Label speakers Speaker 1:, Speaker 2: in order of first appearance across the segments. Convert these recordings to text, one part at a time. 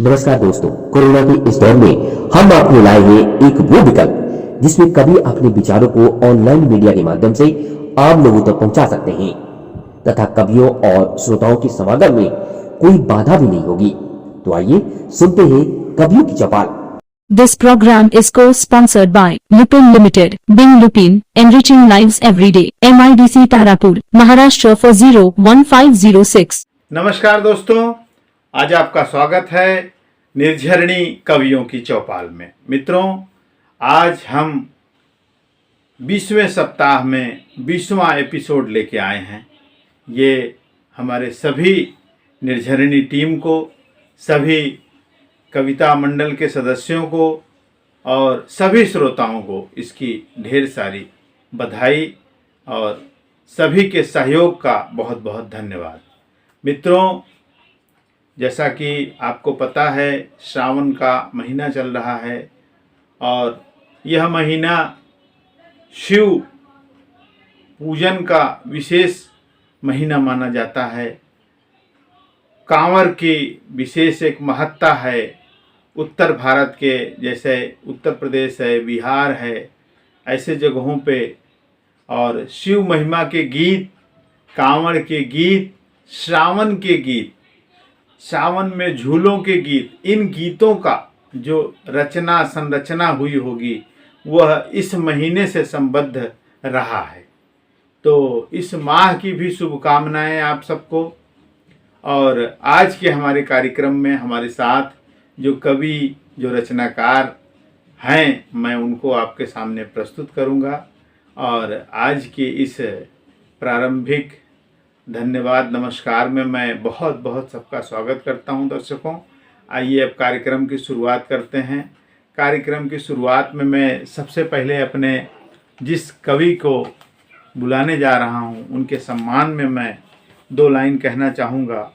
Speaker 1: नमस्कार दोस्तों, कोरोना के इस दौर में हम आपको लाए हैं एक वो विकल्प जिसमें कभी अपने विचारों को ऑनलाइन मीडिया के माध्यम से आम लोगों तक पहुंचा सकते हैं तथा कवियों और श्रोताओं के समागम में कोई बाधा भी नहीं होगी। तो आइए सुनते हैं कवियों की चौपाल।
Speaker 2: This program is co-sponsored by Lupin Limited, Bing Lupin, enriching lives every day, MIDC Tarapur, Maharashtra 4015006।
Speaker 3: नमस्कार दोस्तों, आज आपका स्वागत है निर्झरणी कवियों की चौपाल में। मित्रों, आज हम 20वें सप्ताह में 20वां एपिसोड लेके आए हैं। ये हमारे सभी निर्झरणी टीम को, सभी कविता मंडल के सदस्यों को और सभी श्रोताओं को इसकी ढेर सारी बधाई और सभी के सहयोग का बहुत बहुत धन्यवाद। मित्रों, जैसा कि आपको पता है, श्रावण का महीना चल रहा है और यह महीना शिव पूजन का विशेष महीना माना जाता है। कांवर की विशेष एक महत्ता है। उत्तर भारत के जैसे उत्तर प्रदेश है, बिहार है, ऐसे जगहों पे और शिव महिमा के गीत, कांवड़ के गीत, श्रावण के गीत, सावन में झूलों के गीत, इन गीतों का जो रचना संरचना हुई होगी वह इस महीने से संबद्ध रहा है। तो इस माह की भी शुभकामनाएं आप सबको। और आज के हमारे कार्यक्रम में हमारे साथ जो कवि, जो रचनाकार हैं, मैं उनको आपके सामने प्रस्तुत करूंगा। और आज के इस प्रारंभिक धन्यवाद नमस्कार में मैं बहुत बहुत सबका स्वागत करता हूं। दर्शकों, आइए अब कार्यक्रम की शुरुआत करते हैं। कार्यक्रम की शुरुआत में मैं सबसे पहले अपने जिस कवि को बुलाने जा रहा हूं उनके सम्मान में मैं 2 लाइन कहना चाहूँगा।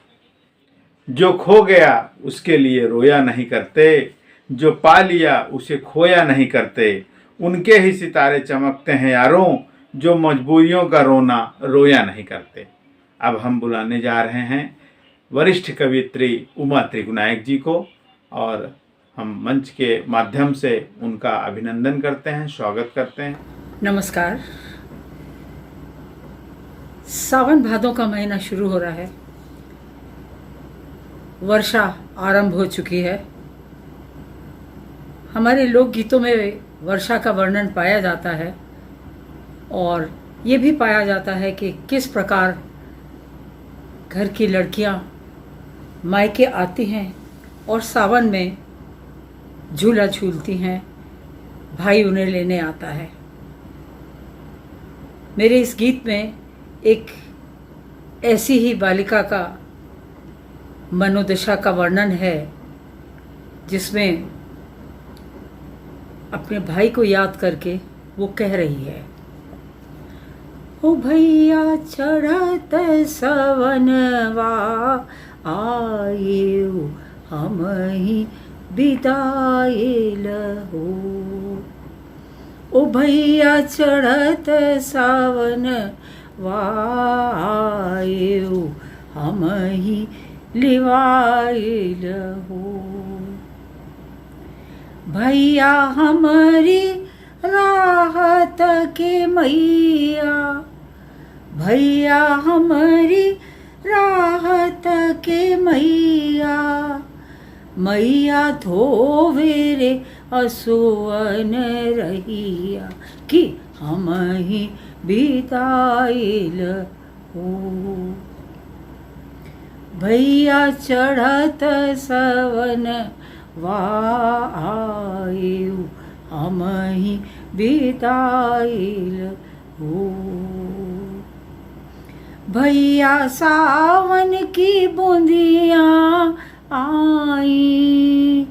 Speaker 3: जो खो गया उसके लिए रोया नहीं करते, जो पा लिया उसे खोया नहीं करते, उनके ही सितारे चमकते हैं यारों, जो मजबूरियों का रोना रोया नहीं करते। अब हम बुलाने जा रहे हैं वरिष्ठ कवियत्री उमा त्रिगुनायक जी को और हम मंच के माध्यम से उनका अभिनंदन करते हैं, स्वागत करते हैं।
Speaker 4: नमस्कार। सावन भादों का महीना शुरू हो रहा है। वर्षा आरंभ हो चुकी है। हमारे लोकगीतों में वर्षा का वर्णन पाया जाता है और ये भी पाया जाता है कि किस प्रकार घर की लड़कियां मायके आती हैं और सावन में झूला झूलती हैं, भाई उन्हें लेने आता है। मेरे इस गीत में एक ऐसी ही बालिका का मनोदशा का वर्णन है जिसमें अपने भाई को याद करके वो कह रही है, ओ भैया चढ़त सवनवा आयु हमहि बिदाइल हो। ओ भैया चढ़त सावनवा आयु हमहि लिवाइल हो। भैया हमारी राहत के मैया, भैया हमारी राहत के मैया, मैया धोवे रे असुअन रहिया कि हम ही बिताइल हो। भैया चढ़त सवन वायु हम ही बिताइल हो। भैया सावन की बूंदियाँ आई,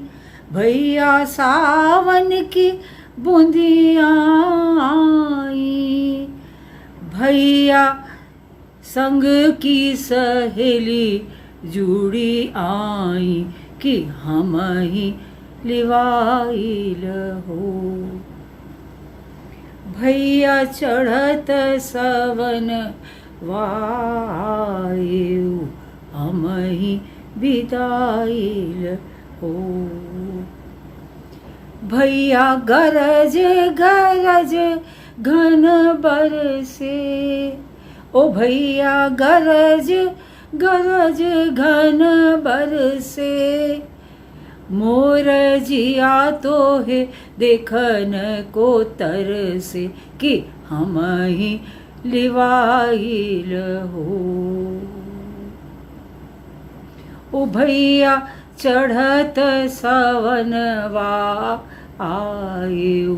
Speaker 4: भैया सावन की बूंदियाँ आई, भैया संग की सहेली जुड़ी आई कि हम ही लिवाइल हो। भैया चढ़त सवन वायु हम ही बिदाइल हो। भैया गरज गरज घन बरसे, ओ भैया गरज गरज घन बरसे, मोर जिया तो है देखन को तरसे, कि हम ही लिवाइल हो। ओ भैया चढ़त सवनवा आयु,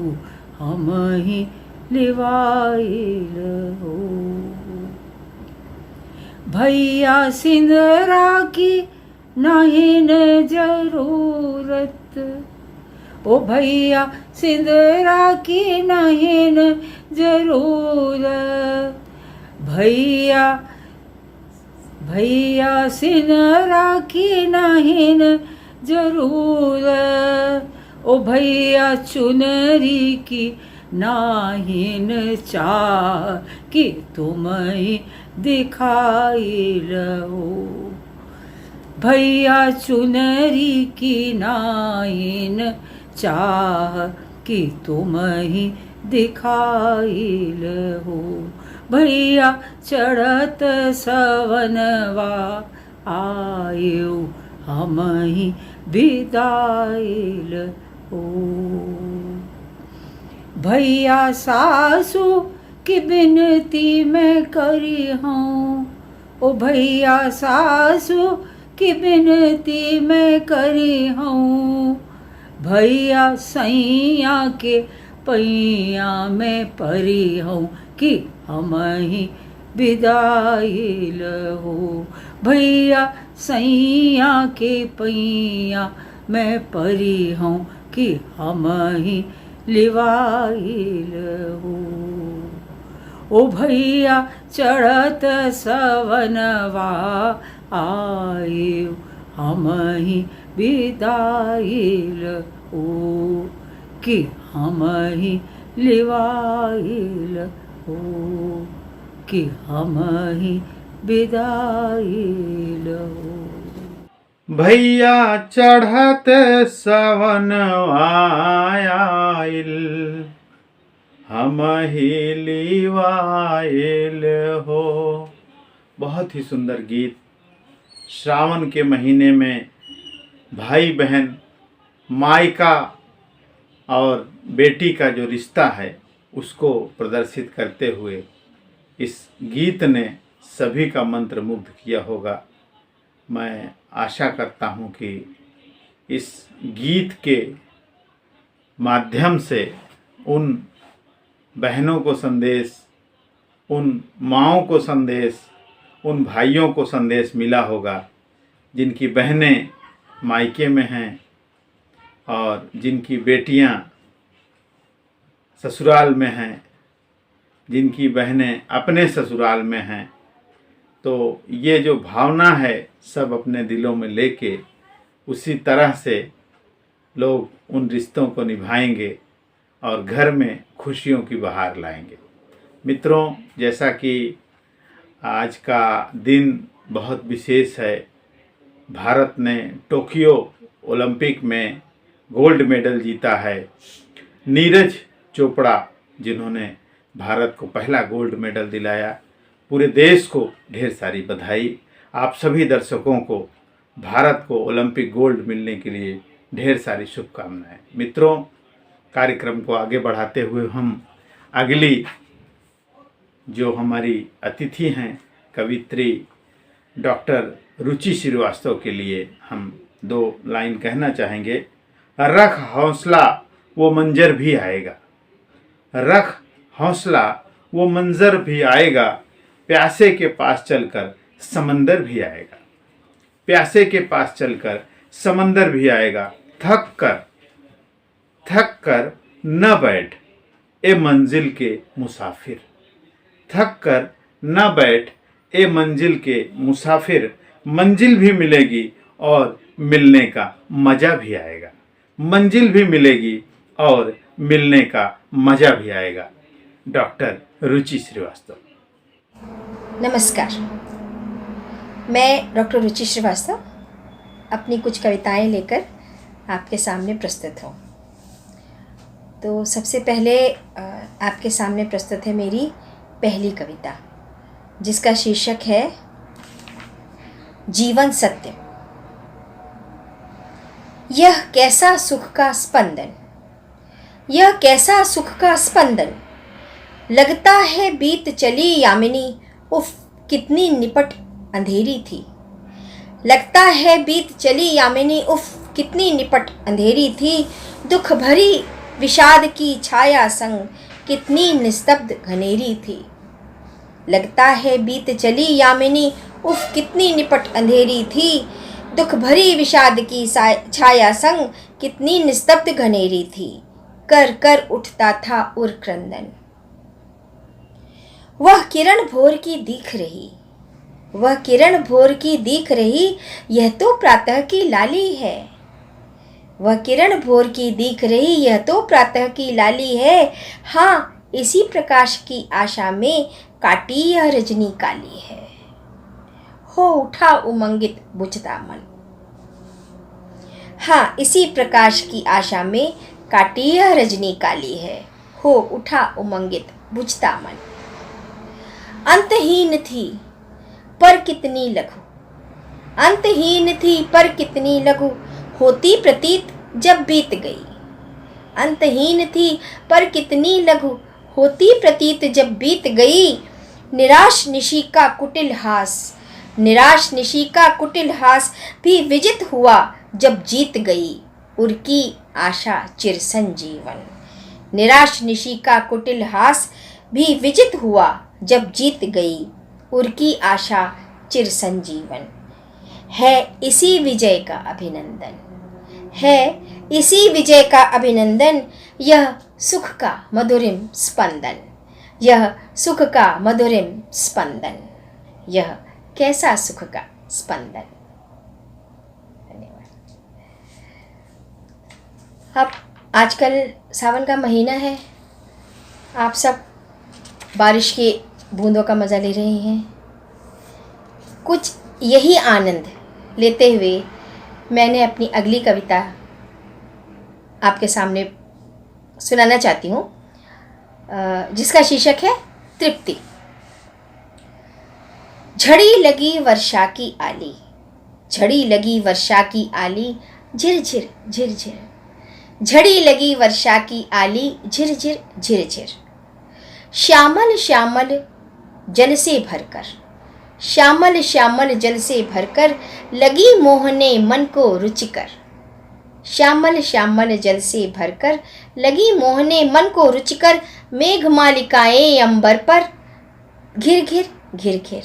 Speaker 4: हम ही लिवाइल हो। भैया सिंदरा की नहीं न जरूरत, ओ भैया सिंदरा की नहीं न जरूरत, भैया भैया सिंदरा की नहीं न जरूरत, ओ भैया चुनरी की नाहिन चाह, कि तुम ही दिखाई लो। भैया चुनरी की नाहिन चाह, कि तुम ही दिखाई लो। भैया चढ़त सवनवा आयु, हम ही विदाइल हो। भैया सासू की बिनती मैं करी हूँ, ओ भैया सासू की बिनती मैं करी हूँ, भैया सैया के पैया में परी हूँ, कि हम ही विदाइल हो। भैया सैया के पैया में परी हूँ, कि हम ही लिवाइल हो। ओ भैया चढ़त सवनवा आयु, हम ही विदाइल हो, कि हम ही लिवाइल हो, कि हम ही विदाइल हो।
Speaker 3: भैया चढ़त सवन आयल, हम ही लिवाइल हो। बहुत ही सुंदर गीत। श्रावण के महीने में भाई बहन, मायका और बेटी का जो रिश्ता है उसको प्रदर्शित करते हुए इस गीत ने सभी का मंत्र मुग्ध किया होगा। मैं आशा करता हूँ कि इस गीत के माध्यम से उन बहनों को संदेश, उन माँओं को संदेश, उन भाइयों को संदेश मिला होगा जिनकी बहनें मायके में हैं और जिनकी बेटियां ससुराल में हैं, जिनकी बहनें अपने ससुराल में हैं। तो ये जो भावना है सब अपने दिलों में लेके उसी तरह से लोग उन रिश्तों को निभाएंगे और घर में खुशियों की बहार लाएंगे। मित्रों, जैसा कि आज का दिन बहुत विशेष है, भारत ने टोक्यो ओलंपिक में गोल्ड मेडल जीता है। नीरज चोपड़ा जिन्होंने भारत को पहला गोल्ड मेडल दिलाया, पूरे देश को ढेर सारी बधाई। आप सभी दर्शकों को भारत को ओलंपिक गोल्ड मिलने के लिए ढेर सारी शुभकामनाएं। मित्रों, कार्यक्रम को आगे बढ़ाते हुए हम अगली जो हमारी अतिथि हैं कवित्री डॉक्टर रुचि श्रीवास्तव के लिए हम 2 लाइन कहना चाहेंगे। रख हौसला वो मंजर भी आएगा, रख हौसला वो मंजर भी आएगा, प्यासे के पास चलकर समंदर भी आएगा, प्यासे के पास चलकर समंदर भी आएगा। थक कर न बैठ ए मंजिल के मुसाफिर, थक कर न बैठ ए मंजिल के मुसाफिर, मंजिल भी मिलेगी और मिलने का मज़ा भी आएगा, मंजिल भी मिलेगी और मिलने का मज़ा भी आएगा। डॉक्टर रुचि श्रीवास्तव।
Speaker 5: नमस्कार, मैं डॉक्टर रुचि श्रीवास्तव अपनी कुछ कविताएं लेकर आपके सामने प्रस्तुत हूँ। तो सबसे पहले आपके सामने प्रस्तुत है मेरी पहली कविता, जिसका शीर्षक है जीवन सत्य। यह कैसा सुख का स्पंदन, यह कैसा सुख का स्पंदन, लगता है बीत चली यामिनी, उफ कितनी निपट अंधेरी थी। लगता है बीत चली यामिनी, उफ कितनी निपट अंधेरी थी। दुख भरी विषाद की छाया संग कितनी निस्तब्ध घनेरी थी। लगता है बीत चली यामिनी, उफ कितनी निपट अंधेरी थी। दुख भरी विषाद की छाया संग कितनी निस्तब्ध घनेरी थी। कर कर उठता था उर क्रंदन, वह किरण भोर की दिख रही, वह किरण भोर की दिख रही, यह तो प्रातः की लाली है। वह किरण भोर की दिख रही, यह तो प्रातः की लाली है। हाँ, इसी प्रकाश की आशा में काटी यह रजनी काली है। हो उठा उमंगित बुझता मन, हाँ इसी प्रकाश की आशा में काटी यह रजनी काली है। हो उठा उमंगित बुझता मन। अंतहीन थी पर कितनी लघु, अंतहीन थी पर कितनी लघु, होती प्रतीत जब बीत गई। अंतहीन थी पर कितनी लघु, होती प्रतीत जब बीत गई। निराश निशी का कुटिल हास, निराश निशी का कुटिल हास भी विजित हुआ जब जीत गई उनकी आशा चिर संजीवन। निराश निशी का कुटिल हास भी विजित हुआ जब जीत गई उनकी आशा चिर संजीवन। है इसी विजय का अभिनंदन, है इसी विजय का अभिनंदन, यह सुख का मधुरिम स्पंदन, यह सुख का मधुरिम स्पंदन, यह कैसा सुख का स्पंदन। धन्यवाद। अब आजकल सावन का महीना है, आप सब बारिश की बूंदों का मज़ा ले रहे हैं। कुछ यही आनंद लेते हुए मैंने अपनी अगली कविता आपके सामने सुनाना चाहती हूँ, जिसका शीर्षक है तृप्ति। झड़ी लगी वर्षा की आली, झड़ी लगी वर्षा की आली, झिरझिर झिरझिर। झड़ी लगी वर्षा की आली, झिरझिर झिरझिर। श्यामल श्यामल जल से भरकर, श्यामल श्यामल जल से भरकर, लगी मोहने मन को रुचिकर। श्यामल श्यामल जल से भरकर, लगी मोहने मन को रुचिकर। मेघ मालिकाएं अंबर पर घिर घिर घिर घिर।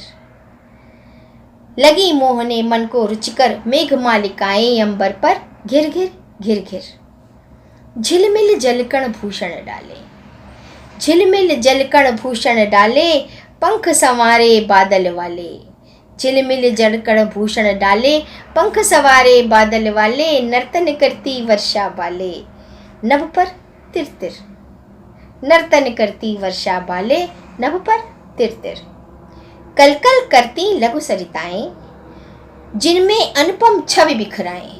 Speaker 5: लगी मोहने मन को रुचिकर, मेघ मालिकाएं अंबर पर घिर घिर घिर घिर। झिलमिल जलकण भूषण डाले, झिलमिल जलकण भूषण डाले, पंख संवारे बादल वाले। झिलमिल जलकण भूषण डाले, पंख सवारे बादल वाले। नर्तन करती वर्षा बाले, नभ पर तिर तिर। नर्तन करती वर्षा बाले, नभ पर तिर तिर। कल कल करती लघु सरिताएं, जिनमें अनुपम छवि बिखराएं।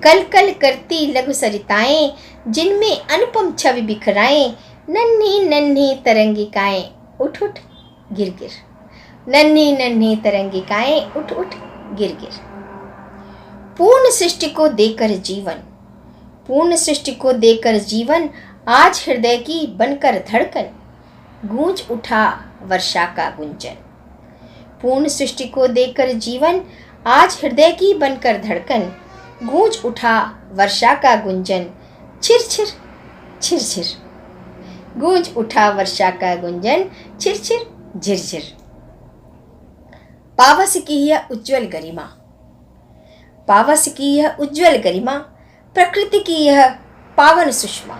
Speaker 5: कल कल करती लघु सरिताएं, जिनमें अनुपम छवि बिखराएं। नन्ही नन्ही तरंगिकाएं, उठ उठ गिर गिर। नन्ही नन्ही तरंगिकाएं, उठ उठ गिर गिर। पूर्ण सृष्टि को देकर जीवन, पूर्ण सृष्टि को देकर जीवन, आज हृदय की बनकर धड़कन, गूंज उठा वर्षा का गुंजन। पूर्ण सृष्टि को देकर जीवन, आज हृदय की बनकर धड़कन, गूंज उठा वर्षा का गुंजन। छिर छिर छिर छिर। गूंज उठा वर्षा का गुंजन, छिर छिर झिरझिर। पावस की यह उज्ज्वल गरिमा, पावस की यह उज्ज्वल गरिमा, प्रकृति की यह पावन सुषमा।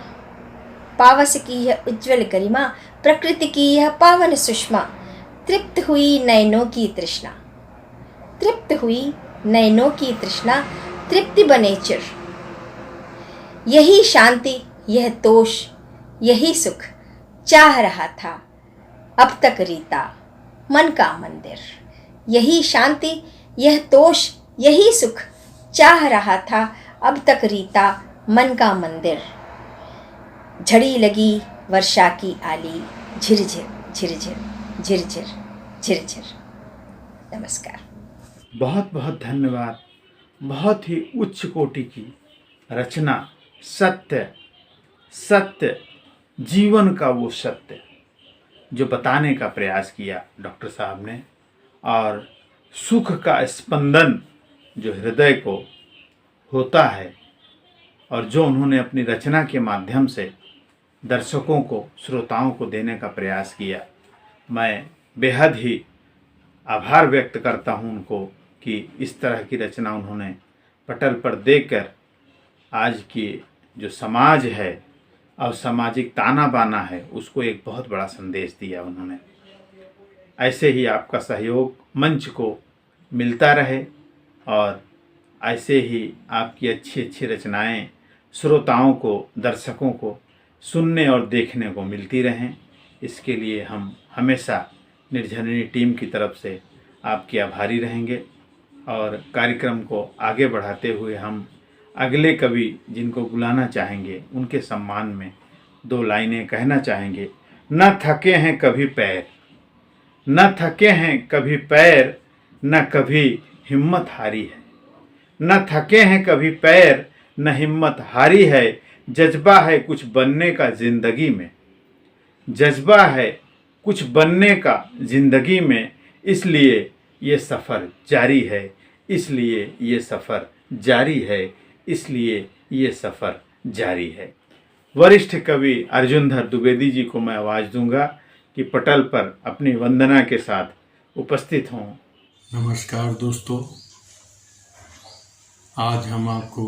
Speaker 5: पावस की यह उज्ज्वल गरिमा, प्रकृति की यह पावन सुषमा। तृप्त हुई नयनों की तृष्णा, तृप्त हुई नयनों की तृष्णा, तृप्ति बने चिर। यही शांति, यह तोष, यही सुख चाह रहा था अब तक रीता मन का मंदिर। यही शांति, यह तोष, यही सुख चाह रहा था अब तक रीता मन का मंदिर। झड़ी लगी वर्षा की आली, झिरझिर झिरझिर झिरझिर झिरझिर। नमस्कार।
Speaker 3: बहुत बहुत धन्यवाद। बहुत ही उच्च कोटि की रचना, सत्य सत्य, जीवन का वो सत्य जो बताने का प्रयास किया डॉक्टर साहब ने, और सुख का स्पंदन जो हृदय को होता है और जो उन्होंने अपनी रचना के माध्यम से दर्शकों को, श्रोताओं को देने का प्रयास किया। मैं बेहद ही आभार व्यक्त करता हूं उनको कि इस तरह की रचना उन्होंने पटल पर देकर आज की जो समाज है और सामाजिक ताना बाना है उसको एक बहुत बड़ा संदेश दिया उन्होंने। ऐसे ही आपका सहयोग मंच को मिलता रहे और ऐसे ही आपकी अच्छी अच्छी रचनाएं श्रोताओं को, दर्शकों को सुनने और देखने को मिलती रहें। इसके लिए हम हमेशा निर्झरिणी टीम की तरफ से आपके आभारी रहेंगे। और कार्यक्रम को आगे बढ़ाते हुए हम अगले कवि जिनको बुलाना चाहेंगे उनके सम्मान में 2 लाइनें कहना चाहेंगे। न थके हैं कभी पैर, न थके हैं कभी पैर, न कभी हिम्मत हारी है। न थके हैं कभी पैर, न हिम्मत हारी है। जज्बा है कुछ बनने का जिंदगी में, जज्बा है कुछ बनने का जिंदगी में, इसलिए ये सफ़र जारी है, इसलिए ये सफ़र जारी है, इसलिए ये सफ़र जारी है। वरिष्ठ कवि अर्जुनधर द्विवेदी जी को मैं आवाज़ दूंगा कि पटल पर अपनी वंदना के साथ उपस्थित हों।
Speaker 6: नमस्कार दोस्तों, आज हम आपको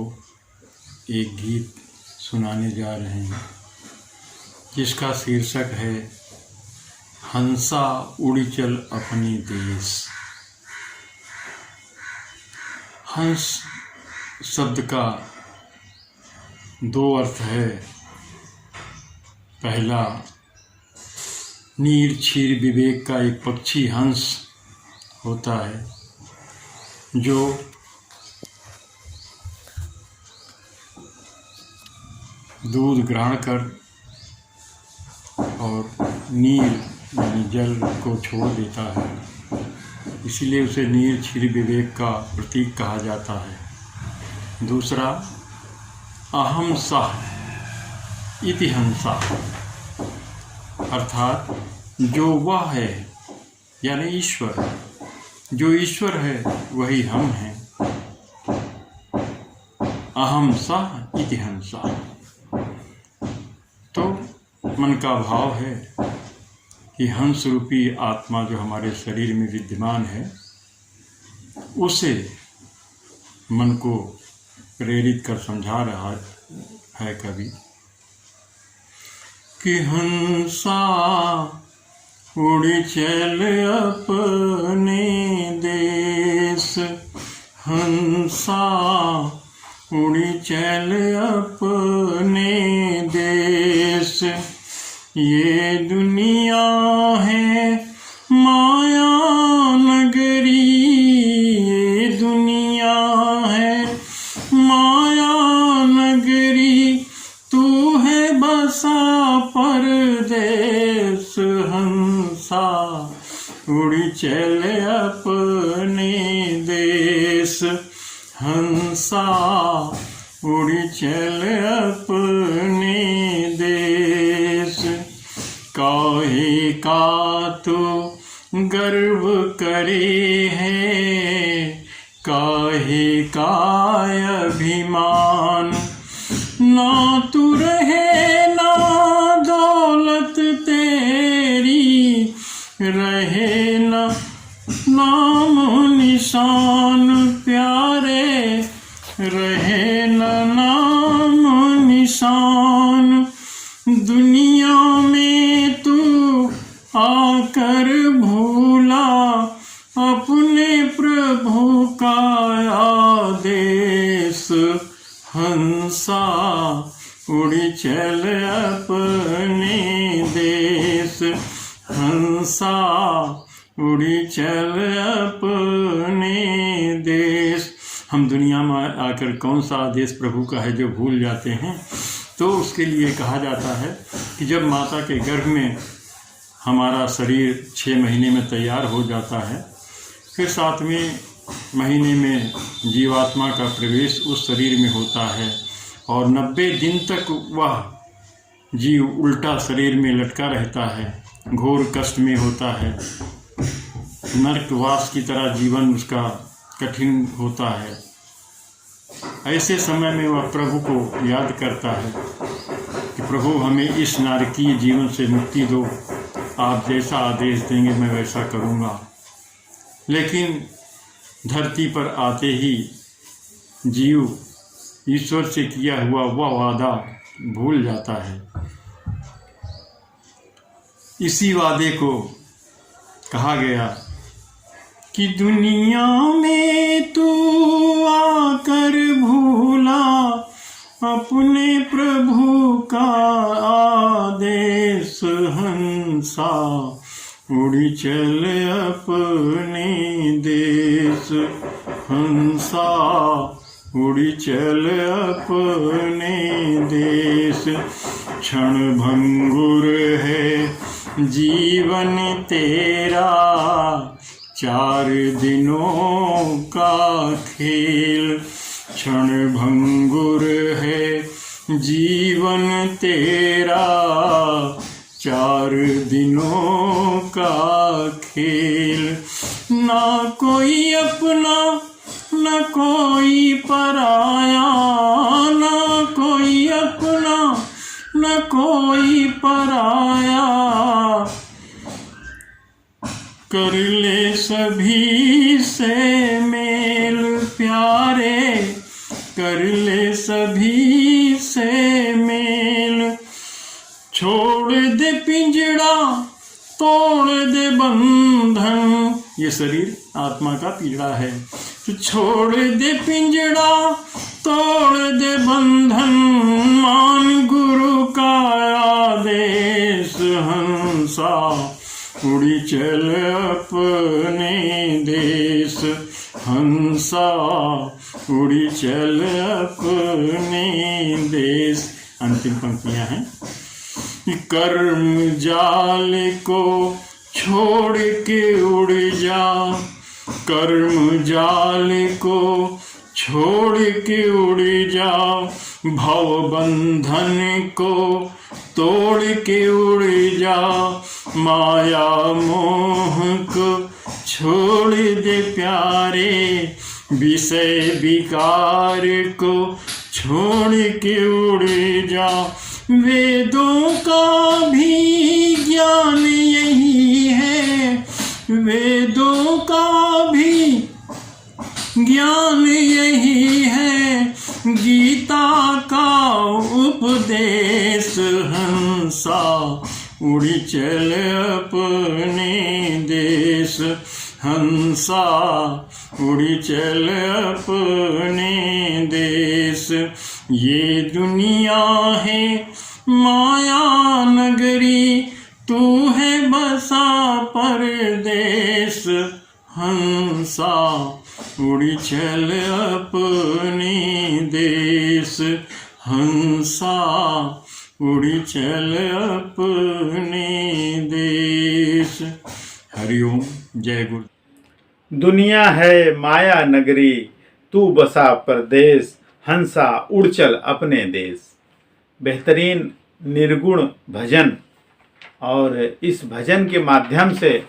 Speaker 6: एक गीत सुनाने जा रहे हैं जिसका शीर्षक है हंसा उड़ी चल अपनी देश। हंस शब्द का 2 अर्थ है। पहला, नीर क्षीर विवेक का एक पक्षी हंस होता है जो दूध ग्रहण कर और नीर यानी जल को छोड़ देता है, इसीलिए उसे नीर क्षीर विवेक का प्रतीक कहा जाता है। दूसरा, अहम सः इति हंसा, अर्थात जो वह है यानी ईश्वर, जो ईश्वर है वही हम हैं। अहम सः इति हंसा। तो मन का भाव है कि हंस रूपी आत्मा जो हमारे शरीर में विद्यमान है उसे मन को प्रेरित कर समझा रहा है कवि कि हंसा उड़ी चल अपने देश, हंसा उड़ी चल अपने देश। ये दुनिया है माया नगरी, ये दुनिया है माया नगरी, तू है बसा परदेश। हंसा उड़ी चल अपने देश, हंसा उड़ी चल अपने देश। काहे का तो गर्व करे है, काहे का अभिमान, ना तू रहे ना दौलत तेरी, रहे ना नाम निशान प्यारे, रहे न नाम निशान। दुनिया में तू आकर भूला अपने प्रभु का आदेश। हंसा उड़ी चल अपने देश, हंसा उड़ी चल अपने देश। हम दुनिया में आकर कौन सा आदेश प्रभु का है जो भूल जाते हैं। तो उसके लिए कहा जाता है कि जब माता के गर्भ में हमारा शरीर 6 महीने में तैयार हो जाता है, फिर 7वें महीने में जीवात्मा का प्रवेश उस शरीर में होता है और 90 दिन तक वह जीव उल्टा शरीर में लटका रहता है, घोर कष्ट में होता है, नरकवास की तरह जीवन उसका कठिन होता है। ऐसे समय में वह प्रभु को याद करता है कि प्रभु हमें इस नारकीय जीवन से मुक्ति दो, आप जैसा आदेश देंगे मैं वैसा करूँगा। लेकिन धरती पर आते ही जीव ईश्वर से किया हुआ वह वादा भूल जाता है। इसी वादे को कहा गया कि दुनिया में तू आकर भूला अपने प्रभु का आदेश, हंसा उड़ी चल अपने देश, हंसा उड़ी चल अपने देश। क्षण भंगुर है जीवन तेरा, 4 दिनों का खेल। क्षण भंगुर है जीवन तेरा, 4 दिनों का खेल। ना कोई अपना न कोई पराया, ना कोई अपना न कोई पराया, कर ले सभी से मेल प्यारे, कर ले सभी से मेल। छोड़ दे पिंजड़ा तोड़ दे बंधन, ये शरीर आत्मा का पिंजड़ा है, तो छोड़ दे पिंजड़ा तोड़ दे बंधन, मान गुरु का आदेश, हंसा उड़ी चल अपने देश, हंसा उड़ी चल अपने देश। अंतिम पंक्तियां हैं। कर्म जाल को छोड़ के उड़ जा, कर्म जाल को छोड़ के उड़ जा, भव बंधन को तोड़ के उड़ जा, माया मोह को छोड़ दे प्यारे, विषय विकार को छोड़ के उड़ जा। वेदों का भी ज्ञान यही है, वेदों का भी ज्ञान यही है, गीता का उपदेश, हंसा उड़ी चल अपने देश, हंसा उड़ी चल अपने देश। ये दुनिया है माया नगरी, तू है बसा परदेश, हंसा उड़ी चल अपने देश, हंसा उड़ी चल अपने देश। हरिओम, जय गुरु।
Speaker 3: दुनिया है माया नगरी, तू बसा परदेश, हंसा उड़ चल अपने देश। बेहतरीन निर्गुण भजन, और इस भजन के माध्यम से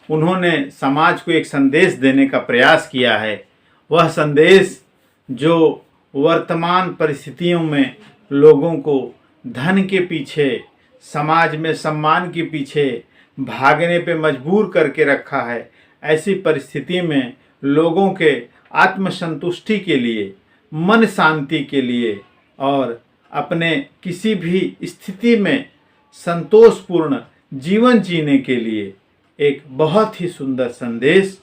Speaker 3: उन्होंने समाज को एक संदेश देने का प्रयास किया है। वह संदेश जो वर्तमान परिस्थितियों में लोगों को धन के पीछे, समाज में सम्मान के पीछे भागने पे मजबूर करके रखा है। ऐसी परिस्थिति में लोगों के आत्मसंतुष्टि के लिए, मन शांति के लिए और अपने किसी भी स्थिति में संतोषपूर्ण जीवन जीने के लिए एक बहुत ही सुंदर संदेश,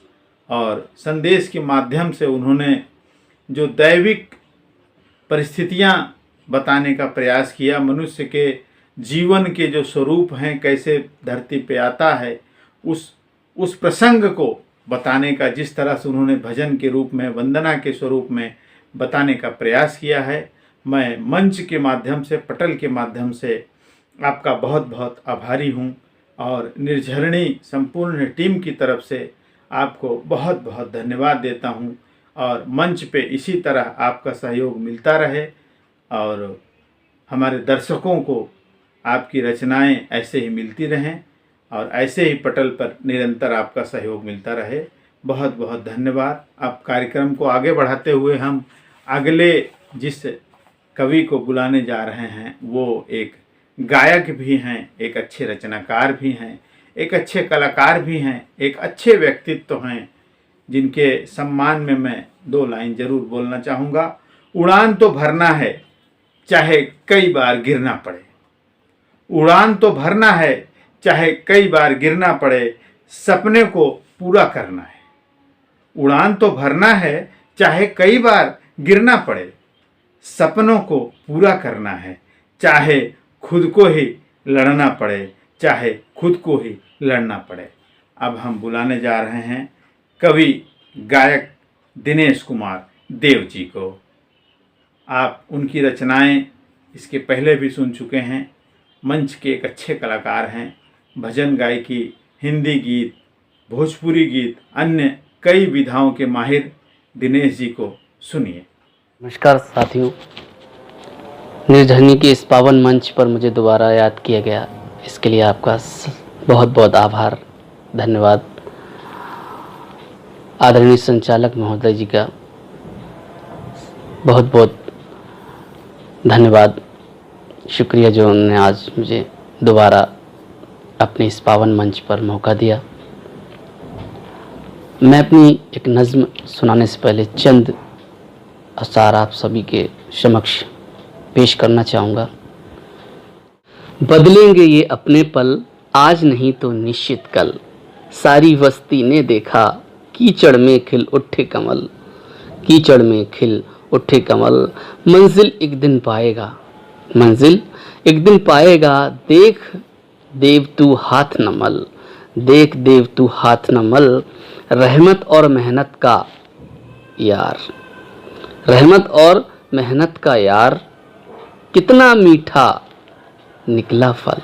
Speaker 3: और संदेश के माध्यम से उन्होंने जो दैविक परिस्थितियां बताने का प्रयास किया, मनुष्य के जीवन के जो स्वरूप हैं, कैसे धरती पे आता है, उस प्रसंग को बताने का, जिस तरह से उन्होंने भजन के रूप में, वंदना के स्वरूप में बताने का प्रयास किया है, मैं मंच के माध्यम से, पटल के माध्यम से आपका बहुत बहुत आभारी हूँ और निर्झरणी संपूर्ण टीम की तरफ से आपको बहुत बहुत धन्यवाद देता हूँ। और मंच पे इसी तरह आपका सहयोग मिलता रहे और हमारे दर्शकों को आपकी रचनाएं ऐसे ही मिलती रहें और ऐसे ही पटल पर निरंतर आपका सहयोग मिलता रहे। बहुत बहुत धन्यवाद। अब कार्यक्रम को आगे बढ़ाते हुए हम अगले जिस कवि को बुलाने जा रहे हैं वो एक गायक भी हैं, एक अच्छे रचनाकार भी हैं, एक अच्छे कलाकार भी हैं, एक अच्छे व्यक्तित्व हैं, जिनके सम्मान में मैं 2 लाइन जरूर बोलना चाहूँगा। उड़ान तो भरना है चाहे कई बार गिरना पड़े, उड़ान तो भरना है चाहे कई बार गिरना पड़े, सपने को पूरा करना है। उड़ान तो भरना है चाहे कई बार गिरना पड़े, सपनों को पूरा करना है, चाहे खुद को ही लड़ना पड़े, चाहे खुद को ही लड़ना पड़े। अब हम बुलाने जा रहे हैं कवि गायक दिनेश कुमार देव जी को। आप उनकी रचनाएं इसके पहले भी सुन चुके हैं। मंच के एक अच्छे कलाकार हैं, भजन गायकी, हिंदी गीत, भोजपुरी गीत, अन्य कई विधाओं के माहिर दिनेश जी को सुनिए।
Speaker 7: नमस्कार साथियों, निर्झरणी के इस पावन मंच पर मुझे दोबारा याद किया गया, इसके लिए आपका बहुत बहुत आभार, धन्यवाद। आदरणीय संचालक महोदय जी का बहुत बहुत धन्यवाद, शुक्रिया जो उन्होंने आज मुझे दोबारा अपने इस पावन मंच पर मौका दिया। मैं अपनी एक नज़्म सुनाने से पहले चंद अशार आप सभी के समक्ष पेश करना चाहूँगा। बदलेंगे ये अपने पल, आज नहीं तो निश्चित कल, सारी बस्ती ने देखा कीचड़ में खिल उठे कमल, कीचड़ में खिल उठे कमल, मंजिल एक दिन पाएगा, मंजिल एक दिन पाएगा, देख देव तू हाथ न मल, देख देव तू हाथ न मल, रहमत और मेहनत का यार, रहमत और मेहनत का यार, कितना मीठा निकला फल,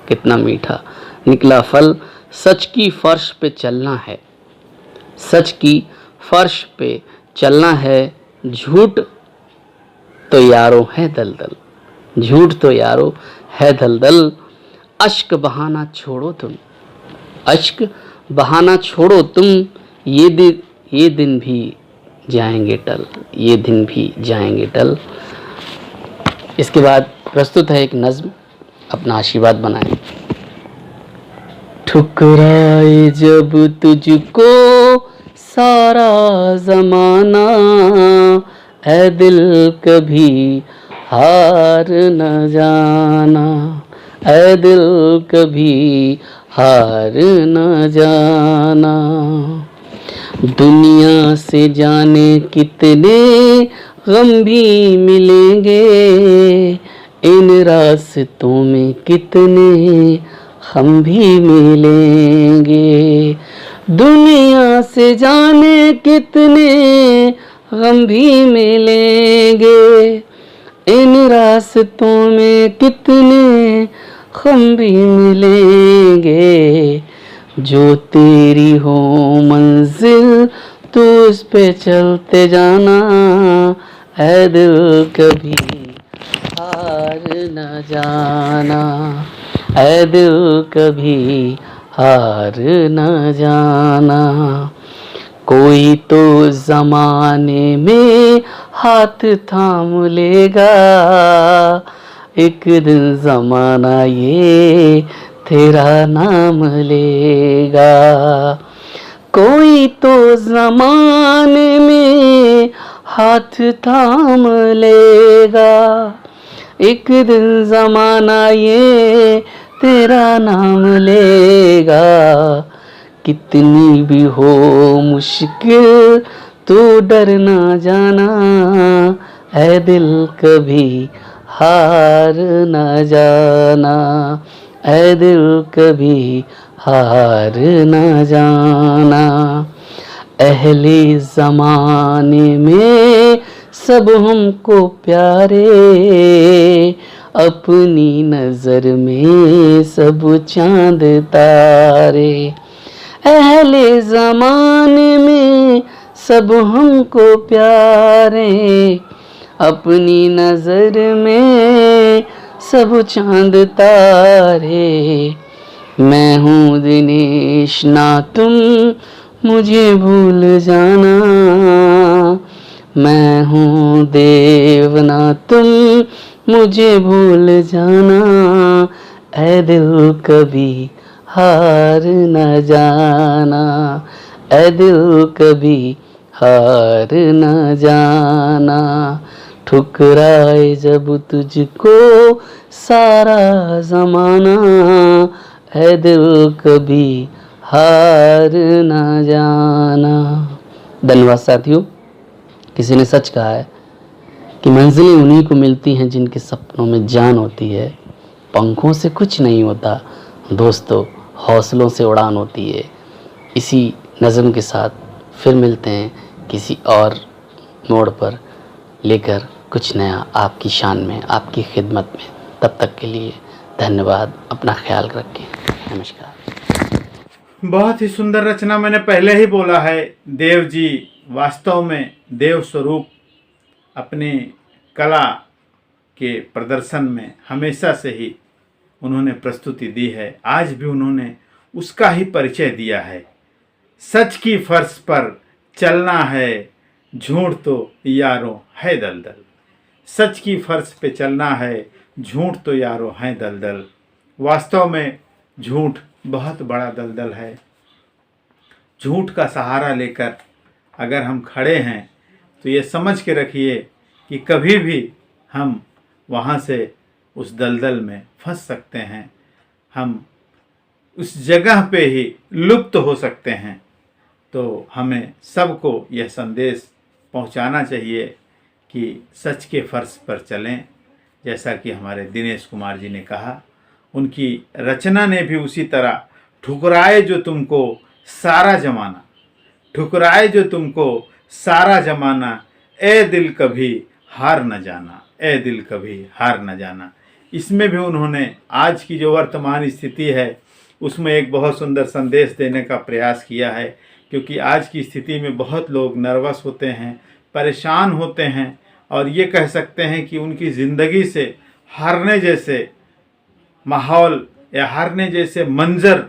Speaker 7: कितना मीठा निकला फल, सच की फर्श पे चलना है, सच की फर्श पे चलना है, झूठ तो यारो है दलदल, झूठ तो यारो है दलदल, अश्क बहाना छोड़ो तुम, अश्क बहाना छोड़ो तुम, ये दिन भी जाएंगे टल, ये दिन भी जाएंगे टल। इसके बाद प्रस्तुत है एक नज़्म, अपना आशीर्वाद बनाएं। ठुकराए जब तुझको सारा ज़माना, ऐ दिल कभी हार न जाना, ऐ दिल कभी हार न जाना, दुनिया से जाने कितने गम भी मिलेंगे, इन रास्तों में कितने हम भी मिलेंगे, दुनिया से जाने कितने गम भी मिलेंगे, इन रास्तों में कितने हम भी मिलेंगे, जो तेरी हो मंजिल तू उस पे चलते जाना, ऐ दिल कभी हार न जाना, ऐ दिल कभी हार न जाना, कोई तो ज़माने में हाथ थाम लेगा, एक दिन ज़माना ये तेरा नाम लेगा, कोई तो ज़माने में हाथ थाम लेगा, एक दिन ज़माना ये तेरा नाम लेगा, कितनी भी हो मुश्किल तू डर ना जाना, ऐ दिल कभी हार न जाना, ऐ दिल कभी हार न जाना, अहले ज़माने में सब हमको प्यारे, अपनी नज़र में सब चांद तारे। अहले ज़माने में सब हमको प्यारे, अपनी नज़र में सब चांद तारे। मैं हूँ दिनेश ना तुम मुझे भूल जाना, मैं हूँ देव ना तुम मुझे भूल जाना। ऐ दिल कभी हार न जाना, ऐ दिल कभी हार न जाना। ठुकराए जब तुझको सारा ज़माना, ऐ दिल कभी हार न जाना। धन्यवाद साथियों। किसी ने सच कहा है कि मंजिलें उन्हीं को मिलती हैं जिनके सपनों में जान होती है। पंखों से कुछ नहीं होता दोस्तों, हौसलों से उड़ान होती है। इसी नज़म के साथ फिर मिलते हैं किसी और मोड़ पर, लेकर कुछ नया आपकी शान में, आपकी खिदमत में। तब तक के लिए धन्यवाद। अपना ख्याल रखें। नमस्कार।
Speaker 3: बहुत ही सुंदर रचना। मैंने पहले ही बोला है, देव जी वास्तव में देव स्वरूप अपने कला के प्रदर्शन में हमेशा से ही उन्होंने प्रस्तुति दी है। आज भी उन्होंने उसका ही परिचय दिया है। सच की फर्श पर चलना है, झूठ तो यारों है दलदल। सच की फर्श पे चलना है, झूठ तो यारों है दलदल। वास्तव में झूठ बहुत बड़ा दलदल है। झूठ का सहारा लेकर अगर हम खड़े हैं तो ये समझ के रखिए कि कभी भी हम वहाँ से उस दलदल में फंस सकते हैं, हम उस जगह पे ही लुप्त हो सकते हैं। तो हमें सबको यह संदेश पहुंचाना चाहिए कि सच के फर्श पर चलें। जैसा कि हमारे दिनेश कुमार जी ने कहा, उनकी रचना ने भी उसी तरह, ठुकराए जो तुमको सारा ज़माना, ठुकराए जो तुमको सारा ज़माना, ए दिल कभी हार न जाना, ए दिल कभी हार न जाना। इसमें भी उन्होंने आज की जो वर्तमान स्थिति है उसमें एक बहुत सुंदर संदेश देने का प्रयास किया है। क्योंकि आज की स्थिति में बहुत लोग नर्वस होते हैं, परेशान होते हैं और ये कह सकते हैं कि उनकी ज़िंदगी से हारने जैसे माहौल या हारने जैसे मंजर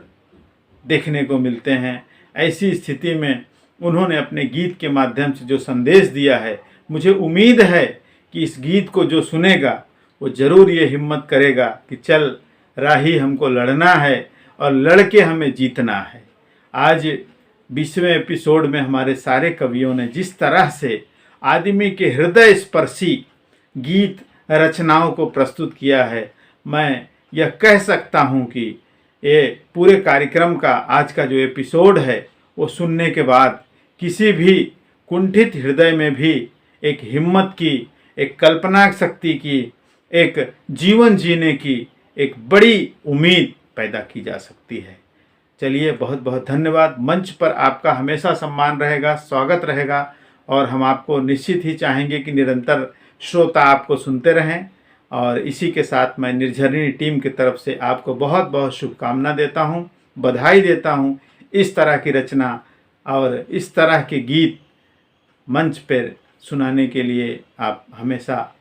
Speaker 3: देखने को मिलते हैं। ऐसी स्थिति में उन्होंने अपने गीत के माध्यम से जो संदेश दिया है, मुझे उम्मीद है कि इस गीत को जो सुनेगा वो ज़रूर ये हिम्मत करेगा कि चल राही हमको लड़ना है और लड़के हमें जीतना है। आज 20वें एपिसोड में हमारे सारे कवियों ने जिस तरह से आदमी के हृदय स्पर्शी गीत रचनाओं को प्रस्तुत किया है, मैं यह कह सकता हूँ कि ये पूरे कार्यक्रम का आज का जो एपिसोड है वो सुनने के बाद किसी भी कुंठित हृदय में भी एक हिम्मत की, एक कल्पना शक्ति की, एक जीवन जीने की एक बड़ी उम्मीद पैदा की जा सकती है। चलिए, बहुत बहुत धन्यवाद। मंच पर आपका हमेशा सम्मान रहेगा, स्वागत रहेगा और हम आपको निश्चित ही चाहेंगे कि निरंतर श्रोता आपको सुनते रहें। और इसी के साथ मैं निर्झरिणी टीम की तरफ से आपको बहुत बहुत शुभकामना देता हूं, बधाई देता हूं। इस तरह की रचना और इस तरह के गीत मंच पर सुनाने के लिए आप हमेशा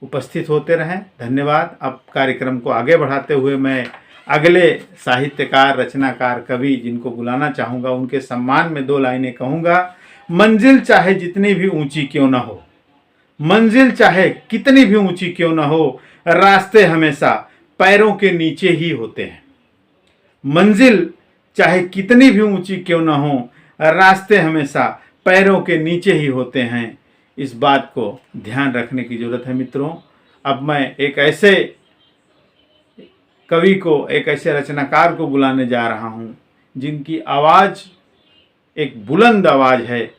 Speaker 3: उपस्थित होते रहें। धन्यवाद। अब कार्यक्रम को आगे बढ़ाते हुए मैं अगले साहित्यकार, रचनाकार, कवि जिनको बुलाना चाहूँगा उनके सम्मान में 2 लाइनें कहूँगा। मंजिल चाहे जितनी भी ऊंची क्यों ना हो, मंजिल चाहे कितनी भी ऊंची क्यों ना हो, रास्ते हमेशा पैरों के नीचे ही होते हैं। मंजिल चाहे कितनी भी ऊंची क्यों ना हो, रास्ते हमेशा पैरों के नीचे ही होते हैं। इस बात को ध्यान रखने की ज़रूरत है मित्रों। अब मैं एक ऐसे कवि को, एक ऐसे रचनाकार को बुलाने जा रहा हूँ जिनकी आवाज़ एक बुलंद आवाज़ है